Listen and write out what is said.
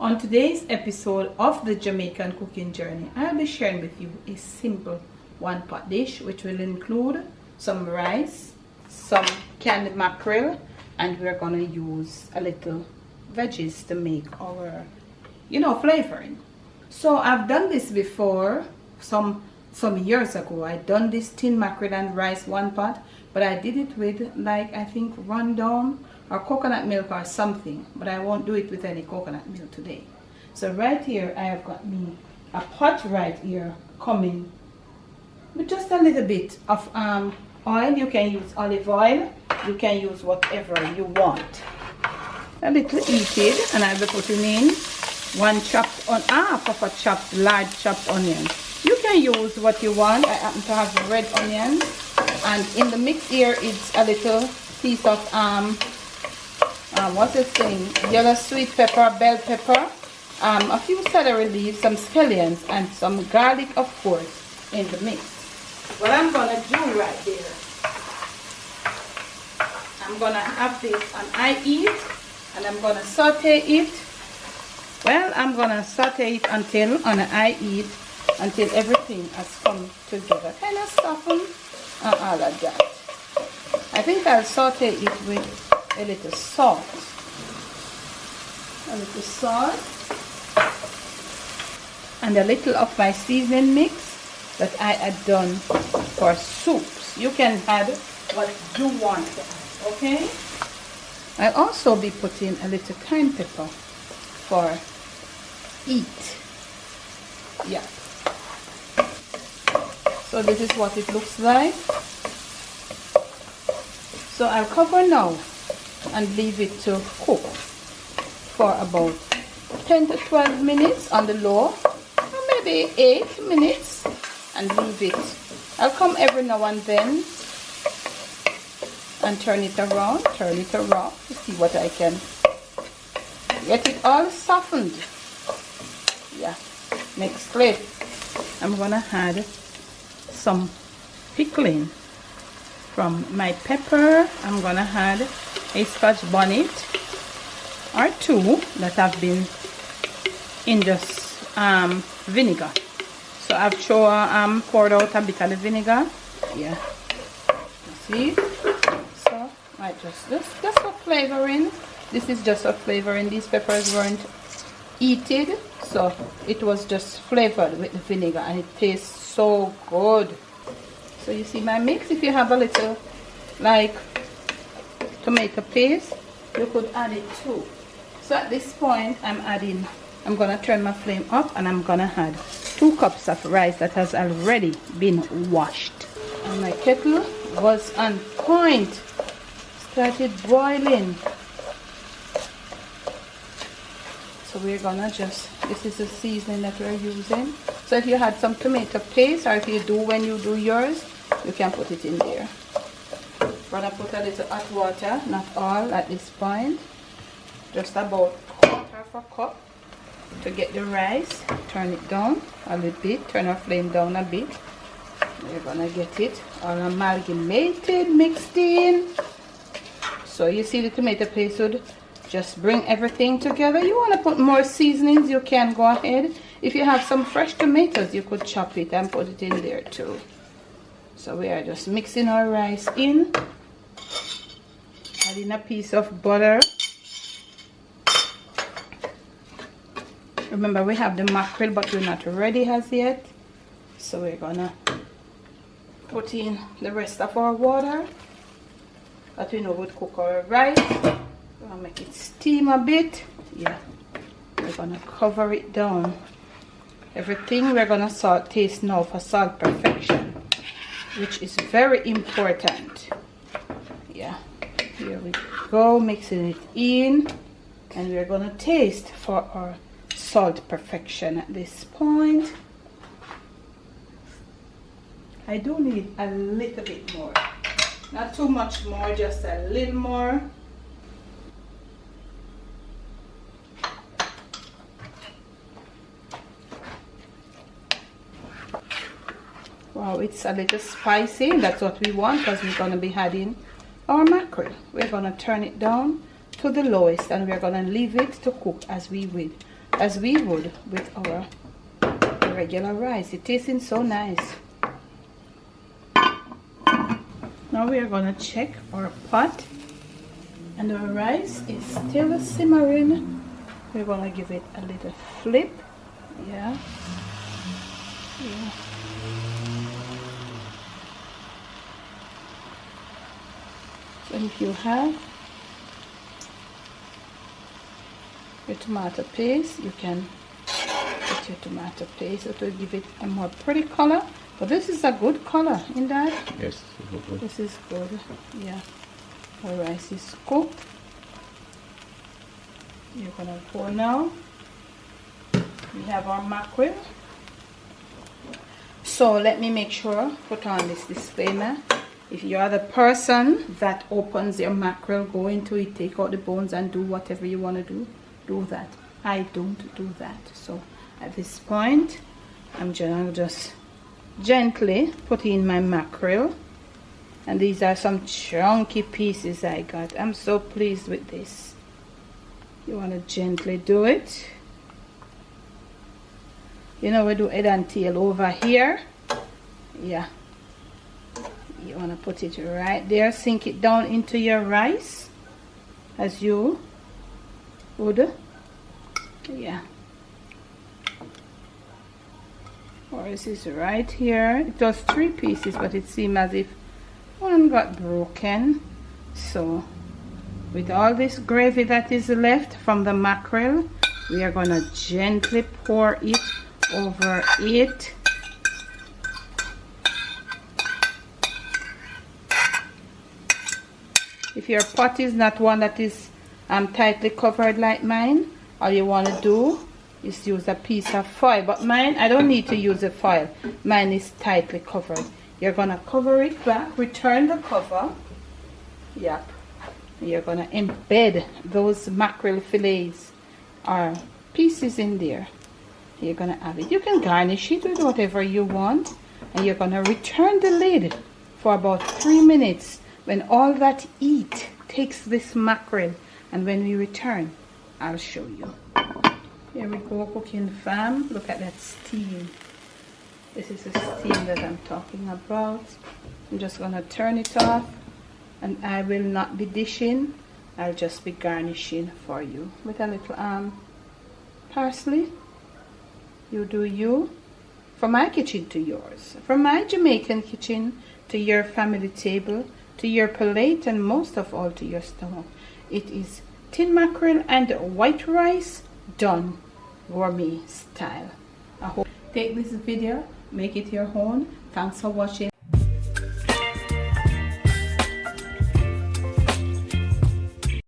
On today's episode of the Jamaican cooking journey, I'll be sharing with you a simple one pot dish which will include some rice, some canned mackerel, and we're gonna use a little veggies to make our flavoring. So I've done this before some years ago. I done this tin mackerel and rice one pot, but I did it with, like, I think rundown or coconut milk or something, but I won't do it with any coconut milk today. So right here I have got me a pot right here coming with just a little bit of oil. You can use olive oil, you can use whatever you want. A little heated, and I'll be putting in half of a chopped, large chopped onion. You can use what you want. I happen to have red onions, and in the mix here is a little piece of what's this thing, yellow sweet pepper, bell pepper, a few celery leaves, some scallions, and some garlic, of course, in the mix. What I'm gonna do right there, I'm gonna have this on high heat, and I'm gonna saute it. Well, I'm gonna saute it until on a high heat, until everything has come together, kind of soften and all of that. I think I'll saute it with a little salt, and a little of my seasoning mix that I had done for soups. You can add what you want to add, okay? I'll also be putting a little cayenne pepper for heat. Yeah. So this is what it looks like. So I'll cover now and leave it to cook for about 10 to 12 minutes on the low, or maybe 8 minutes, and leave it. I'll come every now and then and turn it around to see what I can get it all softened. Yeah. Next clip, I'm gonna add some pickling from my pepper. I'm gonna add a Scotch bonnet or two that have been in just vinegar. So I've poured out a bit of the vinegar. Yeah, see. So I just for flavoring. This is just for flavoring. These peppers weren't heated, so it was just flavored with the vinegar, and it tastes so good. So you see my mix. If you have a little like tomato paste, you could add it too. So at this point I'm gonna turn my flame up, and I'm gonna add 2 cups of rice that has already been washed. And my kettle was on point, started boiling. So we're gonna this is the seasoning that we're using. So if you had some tomato paste, or if you do when you do yours, you can put it in there. We're gonna put a little hot water, not all at this point, just about 1/4 cup to get the rice. Turn it down a little bit, turn our flame down a bit. We're gonna get it all amalgamated, mixed in. So you see the tomato paste would just bring everything together. You want to put more seasonings, you can go ahead. If you have some fresh tomatoes, you could chop it and put it in there too. So we are just mixing our rice in, adding a piece of butter. Remember, we have the mackerel, but we're not ready as yet. So we're gonna put in the rest of our water that we know would cook our rice. We're gonna make it steam a bit. Yeah, we're gonna cover it down. Everything we're gonna taste now for salt perfection, which is very important. Yeah, here we go, mixing it in, and we're gonna taste for our salt perfection at this point. I do need a little bit more. Not too much more, just a little more. Wow, it's a little spicy. That's what we want because we're going to be adding our mackerel. We're going to turn it down to the lowest and we're going to leave it to cook as we would with our regular rice. It tasting so nice. Now we are going to check our pot, and our rice is still simmering. We're going to give it a little flip. Yeah. So if you have your tomato paste, you can put your tomato paste. It will give it a more pretty color. But this is a good color, in that. Yes, good. This is good. Yeah. Our rice is cooked. You're gonna pour now. We have our mackerel. So let me make sure, put on this disclaimer. If you are the person that opens your mackerel, go into it, take out the bones and do whatever you want to do that. I don't do that. So at this point, I'm just gently put in my mackerel, and these are some chunky pieces I got. I'm so pleased with this. You want to gently do it. You know, we do head and tail over here. Yeah, you want to put it right there, sink it down into your rice as you would. Yeah. Ours is right here. It was 3 pieces, but it seemed as if one got broken. So with all this gravy that is left from the mackerel, we are going to gently pour it over it. If your pot is not one that is tightly covered like mine, all you want to do is use a piece of foil. But mine, I don't need to use a foil. Mine is tightly covered. You're going to cover it back, return the cover. Yep. You're going to embed those mackerel fillets or pieces in there. You're going to have it. You can garnish it with whatever you want. And you're going to return the lid for about 3 minutes. When all that heat takes this mackerel, and when we return, I'll show you. Here we go, cooking fam. Look at that steam. This is the steam that I'm talking about. I'm just gonna turn it off, and I will not be dishing. I'll just be garnishing for you with a little parsley. You do you. From my kitchen to yours. From my Jamaican kitchen to your family table, to your plate, and most of all to your stomach. It is tin mackerel and white rice done gourmet style. I hope you take this video, make it your own. Thanks for watching.